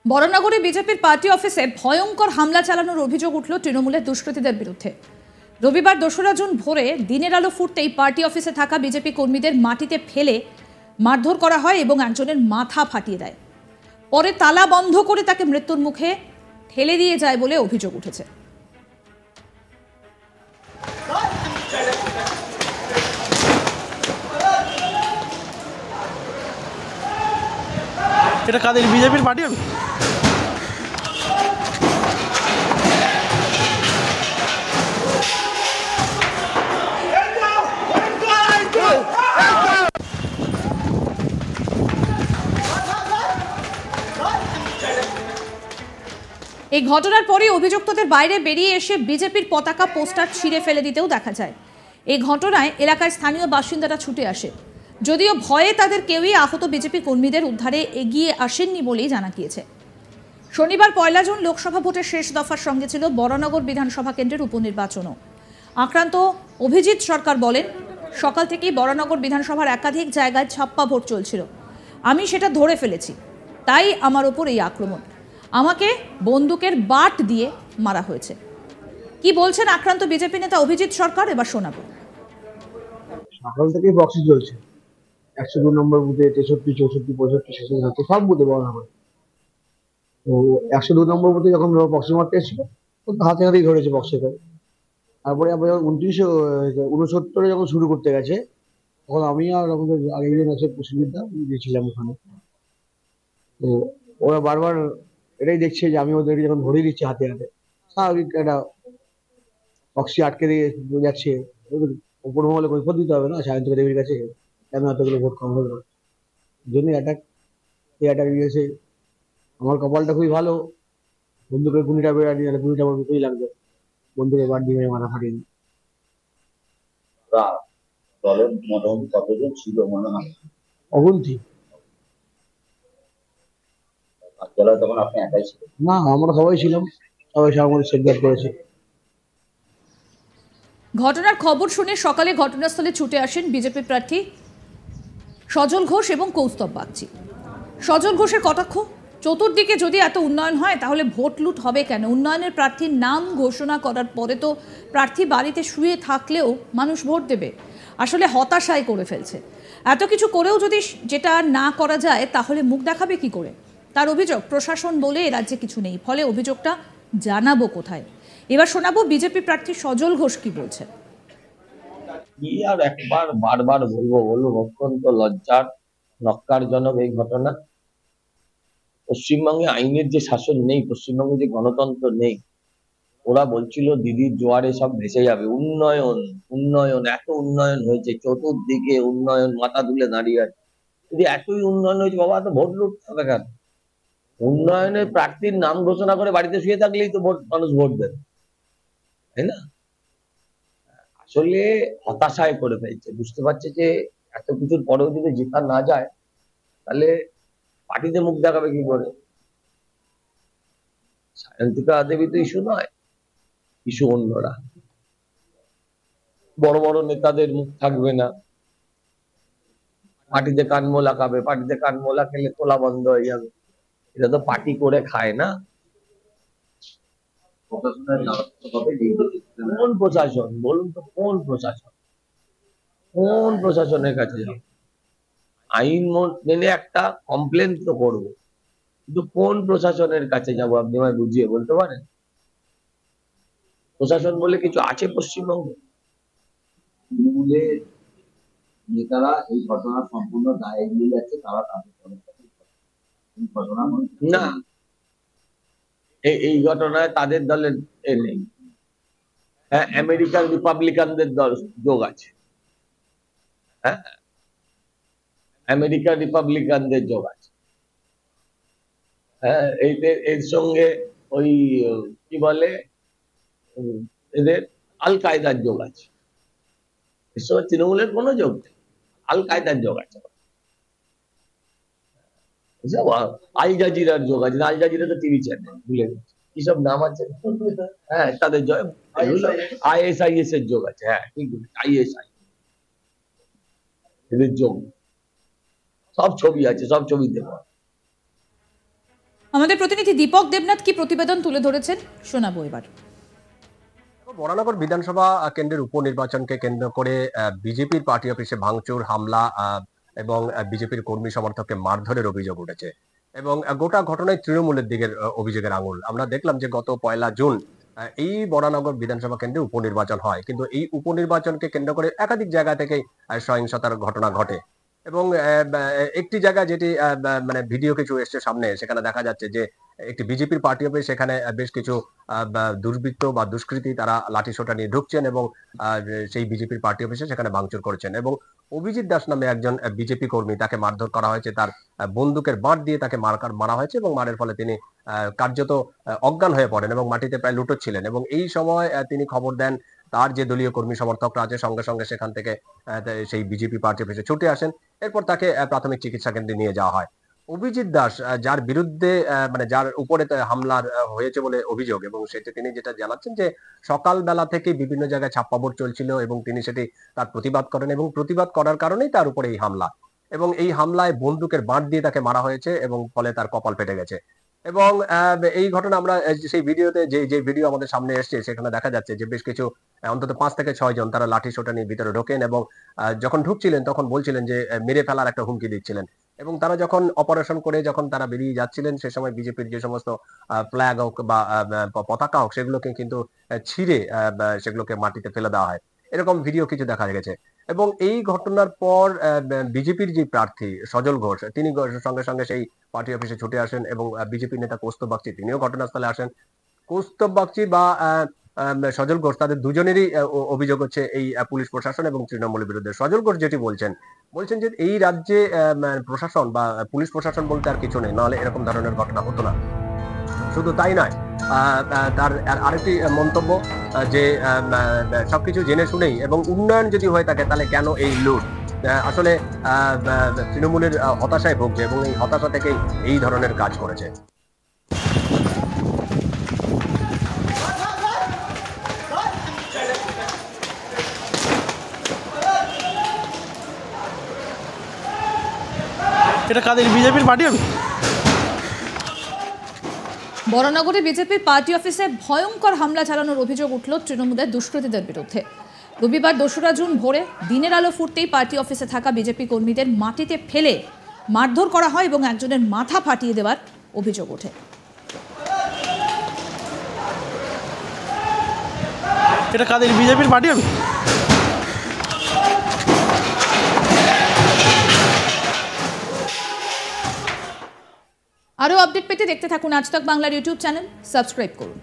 বরানগরে বিজেপির পার্টি অফিসে ভয়ঙ্কর হামলা চালানোর অভিযোগ উঠল তৃণমূলের দুষ্কৃতীদের বিরুদ্ধে। রবিবার ২রা জুন ভোরে দিনের আলো ফুটতেই পার্টি অফিসে থাকা বিজেপি কর্মীদের মাটিতে ফেলে মারধর করা হয় এবং একজনের মাথা ফাটিয়ে দেয়। পরে তালা বন্ধ করে তাকে মৃত্যুর মুখে ঠেলে দিয়ে যায় বলে অভিযোগ উঠেছে। এটা কাদের বিজেপির পার্টি হবে? এই ঘটনার পরে অভিযুক্তদের বাইরে বেরিয়ে এসে বিজেপির পতাকা পোস্টার ছিঁড়ে ফেলে দিতেও দেখা যায়। এই ঘটনায় এলাকায় স্থানীয় বাসিন্দারা ছুটে আসে, যদিও ভয়ে তাদের কেউই আহত বিজেপি কর্মীদের উদ্ধারে এগিয়ে আসেননি বলেই জানা গিয়েছে। শনিবার ১ জুন লোকসভা ভোটের শেষ দফার সঙ্গে ছিল বরানগর বিধানসভা কেন্দ্রের উপনির্বাচনও। আক্রান্ত অভিজিৎ সরকার বলেন, সকাল থেকেই বরানগর বিধানসভার একাধিক জায়গায় ছাপ্পা ভোট চলছিল। আমি সেটা ধরে ফেলেছি, তাই আমার ওপর এই আক্রমণ। আমাকে বন্দুকের বাট দিয়ে মারা হয়েছে। কি বলছেন আক্রান্ত বিজেপি নেতা অভিজিৎ সরকার, এবার শোনাবো। সকাল থেকেই বক্সিং চলছে ১০২ নম্বর বুথে, ৬৩, ৬৪, ৬৫, ৬৬ সব বুথে বরানগর। তো ১০২ নম্বর বুথে যখন বক্সিং মারতে এসেছিল হাতে হাতেই ধরেছে বক্সে করে। তারপরে আবার ৬৯ যখন শুরু করতে গেছে তখন আমি আর আমাদের আরেকজন আছে কুশলীদা গিয়েছিলাম ওখানে। তো ওরা বারবার এটাই দেখছে যে আমি ওদেরকে যখন ধরে দিচ্ছি হাতে হাতে, স্বাভাবিক একটা বক্সি আটকে দিয়ে যাচ্ছে। ওপর মহলে কৈফত দিতে হবে না সায়ন্তকা দেবীর কাছে, কেন এতগুলো ভোট কম হলো, জন্য অ্যাটাক দিয়েছে। আমার কপালটা খুবই ভালো, বন্দুকের গুলিটা বেড়ানি, গুলিটা আমার মুখেই লাগবে, বন্দুকের বাট দিয়ে মাথা ফাটিয়ে দিই। দলের মোটামুটি কতজন ছিল মনে হয়? অগুন্তি। তখন আপনি একাই ছিলেন? না, আমরা সবাই ছিলাম, সবাই আমাদের সেফগার্ড করেছে। ঘটনার খবর শুনে সকালে ঘটনাস্থলে ছুটে আসেন বিজেপি প্রার্থী সজল ঘোষ এবং কৌস্তব বাগচি। সজল ঘোষের কটাক্ষ, চতুর্দিকে যদি এত উন্নয়ন হয় তাহলে ভোট লুট হবে কেন? উন্নয়নের প্রার্থীর নাম ঘোষণা করার পরে তো প্রার্থী বাড়িতে শুয়ে থাকলেও মানুষ ভোট দেবে। আসলে হতাশায় করে ফেলছে। এত কিছু করেও যদি যেটা না করা যায় তাহলে মুখ দেখাবে কি করে? তার অভিযোগ, প্রশাসন বলে এ রাজ্যে কিছু নেই, ফলে অভিযোগটা জানাবো কোথায়? এবার শোনাবো বিজেপি প্রার্থী সজল ঘোষ কি বলছেন। কি আর একবার বারবার বলবো অত্যন্ত লজ্জার নক্কারজনক এই ঘটনা। পশ্চিমবঙ্গে আইনের যে শাসন নেই, পশ্চিমবঙ্গে যে গণতন্ত্র নেই। ওরা বলছিল দিদির জোয়ারে সব ভেসে যাবে, উন্নয়ন উন্নয়ন, এত উন্নয়ন হয়েছে, চতুর্দিকে উন্নয়ন, মাথা তুলে দাঁড়িয়ে আছে। যদি এতই উন্নয়ন হয়েছে বাবা, তো ভোট লুট হবে কেন? উন্নয়নের প্রার্থীর নাম ঘোষণা করে বাড়িতে শুয়ে থাকলেই তো মানুষ ভোট দেবে, তাই না? আসলে হতাশায় করে ফেলছে, বুঝতে পারছে যে এত কিছুর পরেও যদি জেতা না যায় তাহলে পার্টিতে মুখ দেখাবে কি করে। সায়ন্তিকা দেবী তো ইস্যু নয়, ইস্যু অন্যরা। বড় বড় নেতাদের মুখ থাকবে না, পার্টিতে কানমোলা খাবে, পার্টিতে কানমোলা খেলে তোলা বন্ধ হয়ে যাবে। এটা তো পার্টি করে খায় না। কোন প্রশাসন বলুন তো, কোন প্রশাসন? কোন প্রশাসনের কাছে যাব? আইন মেনে একটা কমপ্লেন তো করবো, কিন্তু কোন প্রশাসনের কাছে যাব? আপনি আমায় বুঝিয়ে বলতে পারেন? প্রশাসন বলে কিছু আছে পশ্চিমবঙ্গে? তৃণমূলের নেতারা এই ঘটনার সম্পূর্ণ দায় এড়িয়ে যাচ্ছে, তারা তাদের ঘটনা না, এই ঘটনায় তাদের দলের নেই। হ্যাঁ, আমেরিকান রিপাবলিকানদের দল যোগ আছে। হ্যাঁ, আমেরিকান রিপাবলিকানদের যোগ আছে। হ্যাঁ, এর সঙ্গে ওই কি বলে এদের আল কায়দার যোগ আছে। এর সঙ্গে তৃণমূলের কোনো যোগ নেই, আল কায়দার যোগ আছে। আল জাজিরার যোগ আছে। আল জাজিরা তো টিভি চ্যানেল, ভুলে গেছি কি সব নাম আছে। হ্যাঁ, তাদের ISIS এর যোগ আছে। হ্যাঁ ঠিক বলেছি, ISI এদের যোগ, সব ছবি আছে, সব ছবি দেবো। আমাদের প্রতিনিধি দীপক দেবনাথ কি প্রতিবেদন তুলে ধরেছেন শোনাবো এবার। বরানগর বিধানসভা কেন্দ্রের উপনির্বাচনকে কেন্দ্র করে বিজেপির পার্টি অফিসে ভাঙচুর, হামলা এবং বিজেপির কর্মী সমর্থককে মারধরের অভিযোগ উঠেছে এবং গোটা ঘটনায় তৃণমূলের দিকের অভিযোগের আঙুল। আমরা দেখলাম যে গত 1 জুন এই বরানগর বিধানসভা কেন্দ্রে উপনির্বাচন হয়, কিন্তু এই উপনির্বাচনকে কেন্দ্র করে একাধিক জায়গা থেকে সহিংসতার ঘটনা ঘটে এবং একটি জায়গা যেটি মানে ভিডিও কিছু এসছে সামনে, সেখানে দেখা যাচ্ছে যে একটি বিজেপির পার্টি অফিস, সেখানে বেশ কিছু দুর্বৃত্ত বা দুষ্কৃতী তারা লাঠিসোঁটা নিয়ে ঢুকছেন এবং সেই বিজেপির পার্টি অফিসে সেখানে ভাঙচুর করেছেন এবং অভিজিৎ দাস নামে একজন বিজেপি কর্মী, তাকে মারধর করা হয়েছে, তার বন্দুকের বাঁট দিয়ে তাকে মারা হয়েছে এবং মারের ফলে তিনি কার্যত অজ্ঞান হয়ে পড়েন এবং মাটিতে প্রায় লুটোচ্ছিলেন এবং এই সময় তিনি খবর দেন। তার যে দলীয় কর্মী সমর্থকরা আছে সঙ্গে সঙ্গে সেখান থেকে সেই বিজেপি পার্টি অফিসে ছুটে আসেন। এরপর তাকে প্রাথমিক চিকিৎসা কেন্দ্রে নিয়ে যাওয়া হয়। অভিজিৎ দাস, যার বিরুদ্ধে মানে যার উপরে হামলার হয়েছে বলে অভিযোগ, এবং সেটি তিনি যেটা জানাচ্ছেন যে সকালবেলা থেকে বিভিন্ন জায়গায় ছাপ্পাবোর্ড চলছিল এবং তিনি সেটি তার প্রতিবাদ করেন এবং প্রতিবাদ করার কারণেই তার উপরে এই হামলা এবং এই হামলায় বন্দুকের বাঁট দিয়ে তাকে মারা হয়েছে এবং ফলে তার কপাল ফেটে গেছে। এবং এই ঘটনা আমরা সেই ভিডিওতে যে ভিডিও আমাদের সামনে এসছে সেখানে দেখা যাচ্ছে যে বেশ কিছু অন্তত 5 থেকে 6 জন তারা লাঠি সোঁটা নিয়ে ভিতরে ঢোকেন এবং যখন ঢুকছিলেন তখন বলছিলেন যে মেরে ফেলার একটা হুমকি দিচ্ছিলেন এবং তারা যখন অপারেশন করে যখন তারা বেরিয়ে যাচ্ছিলেন সে সময় বিজেপির যে সমস্ত ফ্ল্যাগ হোক বা পতাকা হোক সেগুলোকে কিন্তু ছিঁড়ে সেগুলোকে মাটিতে ফেলে দেওয়া হয়, এরকম ভিডিও কিছু দেখা গেছে। এবং এই ঘটনার পর বিজেপির যে প্রার্থী সজল ঘোষ, তিনি সঙ্গে সঙ্গে সেই পার্টি অফিসে ছুটে আসেন এবং বিজেপি নেতা কৌস্তব বাগচি তিনিও ঘটনাস্থলে আসেন। কৌস্তব বাগচি বা সজল ঘোষ, তাদের দুজনেরই অভিযোগ হচ্ছে এই পুলিশ প্রশাসন এবং তৃণমূলের বিরুদ্ধে। সজল ঘোষ যেটি বলছেন যে এই রাজ্যে প্রশাসন বা পুলিশ প্রশাসন বলতে আর কিছু নেই, নাহলে এরকম ধরনের ঘটনা হতো না। শুধু তাই নয়, তার আরেকটি মন্তব্য যে সবকিছু জেনে শুনেই এবং উন্নয়ন যদি হয়ে থাকে তাহলে কেন এই লুট। আসলে তৃণমূলের হতাশায় ভুগছে এবং এই হতাশা থেকেই এই ধরনের কাজ করেছে। এটা কাদের বিজেপির পার্টি অফিস? বরানগরে বিজেপির পার্টি অফিসে ভয়ঙ্কর হামলা চালানোর অভিযোগ উঠল তৃণমূলের দুষ্কৃতীদের বিরুদ্ধে। রবিবার 2রা জুন ভোরে দিনের আলো ফুটতেই পার্টি অফিসে থাকা বিজেপি কর্মীদের মাটিতে ফেলে মারধর করা হয় এবং একজনের মাথা ফাটিয়ে দেওয়ার অভিযোগ ওঠে। এটা কাদের বিজেপির পার্টি অফিস? আরও আপডেট পেতে দেখতে থাকুন আজ তাক বাংলার ইউটিউব চ্যানেল, সাবস্ক্রাইব করুন।